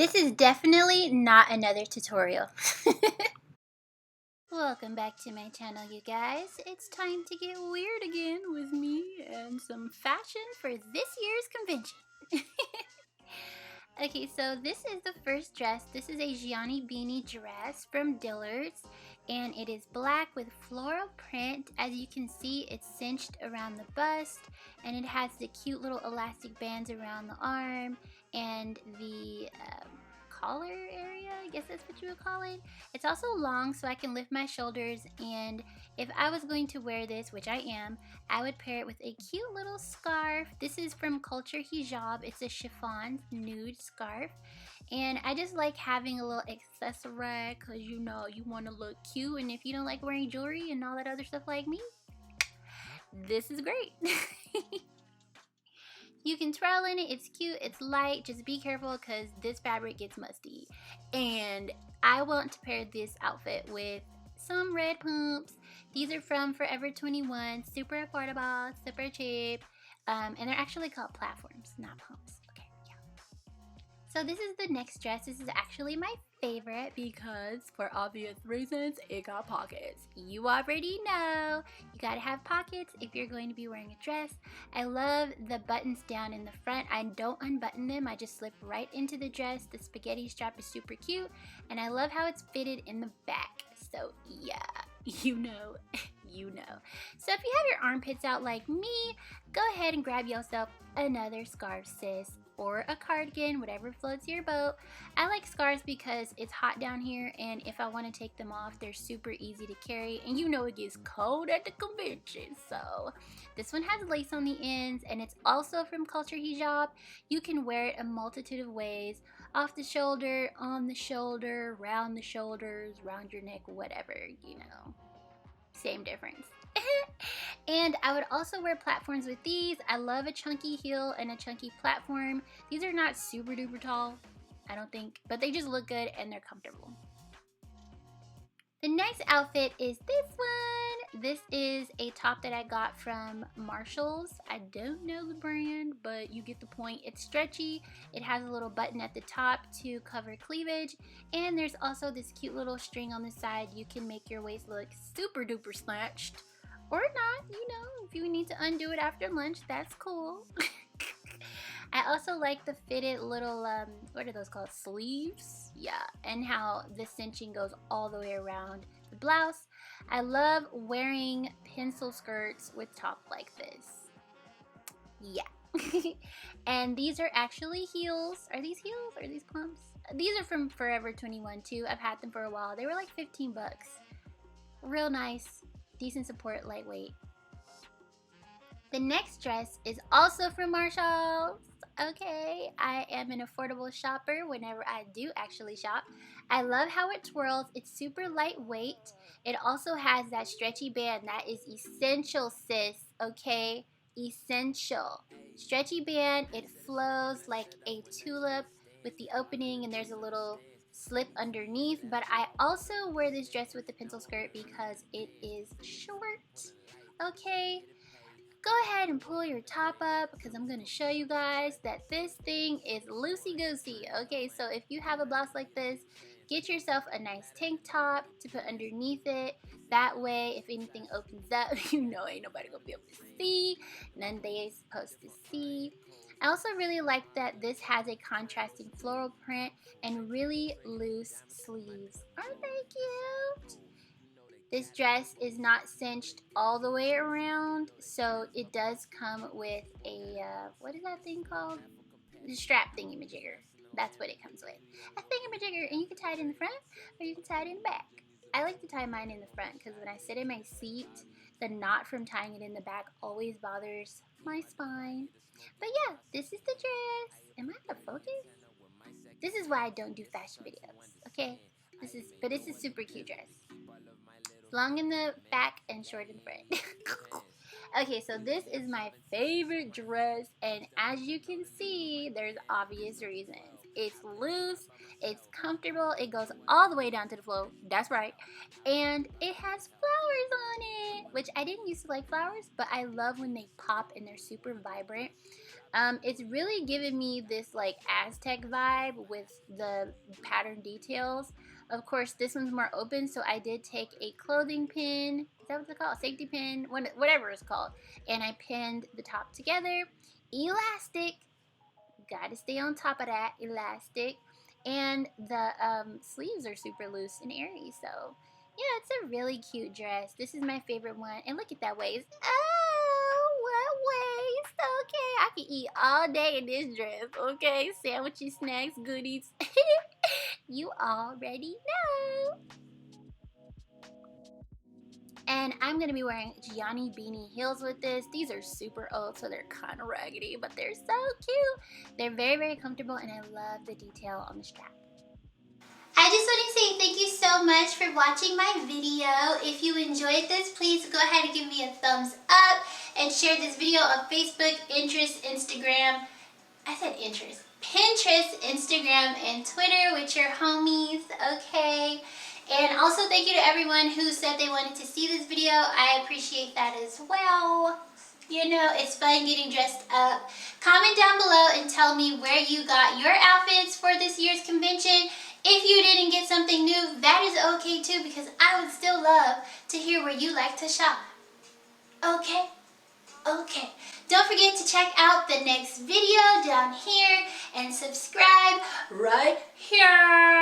This is definitely not another tutorial. Welcome back to my channel, you guys. It's time to get weird again with me and some fashion for this year's convention. Okay, so this is the first dress. This is a Gianni beanie dress from Dillard's, and it is black with floral print. As you can see, it's cinched around the bust, and it has the cute little elastic bands around the arm and the collar area, I guess that's what you would call it. It's also long, so I can lift my shoulders, and if I was going to wear this, which I am, I would pair it with a cute little scarf. This is from Culture Hijab. It's a chiffon nude scarf, and I just like having a little accessory because you know you want to look cute, and if you don't like wearing jewelry and all that other stuff like me, this is great. You can twirl in it, it's cute, it's light, just be careful because this fabric gets musty. And I want to pair this outfit with some red pumps. These are from Forever 21, super affordable, super cheap, and they're actually called platforms, not pumps. Okay, yeah. So this is the next dress. This is actually my favorite because for obvious reasons, it got pockets. You already know you gotta have pockets if you're going to be wearing a dress. I love the buttons down in the front. I don't unbutton them, I just slip right into the dress. The spaghetti strap is super cute, and I love how it's fitted in the back. So yeah, you know. You know. So if you have your armpits out like me, go ahead and grab yourself another scarf, sis, or a cardigan, whatever floats your boat. I like scarves because it's hot down here, and if I want to take them off, they're super easy to carry, and you know it gets cold at the convention. So this one has lace on the ends, and it's also from Culture Hijab. You can wear it a multitude of ways: off the shoulder, on the shoulder, round the shoulders, round your neck, whatever, you know. Same difference. And I would also wear platforms with these. I love a chunky heel and a chunky platform. These are not super duper tall, I don't think, but they just look good and they're comfortable. The next outfit is this one. This is a top that I got from Marshall's. I don't know the brand, but you get the point. It's stretchy. It has a little button at the top to cover cleavage, and there's also this cute little string on the side. You can make your waist look super duper snatched, or not, you know, if you need to undo it after lunch, that's cool. I also like the fitted little, what are those called, sleeves? Yeah, and how the cinching goes all the way around the blouse. I love wearing pencil skirts with top like this. Yeah. And these are actually heels. Are these heels or are these pumps? These are from Forever 21 too. I've had them for a while. They were like 15 bucks. Real nice, decent support, lightweight. The next dress is also from Marshall's. Okay, I am an affordable shopper whenever I do actually shop. I love how it twirls. It's super lightweight. It also has that stretchy band. That is essential, sis, okay? Essential. Stretchy band, it flows like a tulip with the opening, and there's a little slip underneath. But I also wear this dress with the pencil skirt because it is short, okay? Go ahead and pull your top up because I'm going to show you guys that this thing is loosey-goosey. Okay, so if you have a blouse like this, get yourself a nice tank top to put underneath it. That way, if anything opens up, you know ain't nobody going to be able to see. None they supposed to see. I also really like that this has a contrasting floral print and really loose sleeves. Aren't they cute? This dress is not cinched all the way around, so it does come with a, what is that thing called? The strap thingy-majigger. That's what it comes with. A thingy-majigger, and you can tie it in the front, or you can tie it in the back. I like to tie mine in the front, because when I sit in my seat, the knot from tying it in the back always bothers my spine. But yeah, this is the dress. Am I out of focus? This is why I don't do fashion videos, okay? This is a super cute dress. Long in the back and short in front. Okay, so this is my favorite dress, and as you can see, there's obvious reasons. It's loose, It's comfortable. It goes all the way down to the floor. That's right. And it has flowers on it, which I didn't used to like flowers, but I love when they pop and they're super vibrant. It's really giving me this like Aztec vibe with the pattern details. Of course, this one's more open, so I did take a clothing pin. Is that what it's called? Safety pin? Whatever it's called. And I pinned the top together. Elastic. Gotta stay on top of that. Elastic. And the sleeves are super loose and airy, so yeah, it's a really cute dress. This is my favorite one. And look at that waist. Oh, what waist? Okay, I can eat all day in this dress. Okay, sandwiches, snacks, goodies. You already know. And I'm going to be wearing Gianni beanie heels with this. These are super old, so they're kind of raggedy, but they're so cute. They're very, very comfortable, and I love the detail on the strap. I just want to say thank you so much for watching my video. If you enjoyed this, please go ahead and give me a thumbs up and share this video on Facebook, Instagram. I said interest. Pinterest, Instagram, and Twitter with your homies, okay? And also thank you to everyone who said they wanted to see this video. I appreciate that as well. You know, it's fun getting dressed up. Comment down below and tell me where you got your outfits for this year's convention. If you didn't get something new, that is okay too, because I would still love to hear where you like to shop. Okay? Okay. Don't forget to check out the next video down here and subscribe right here.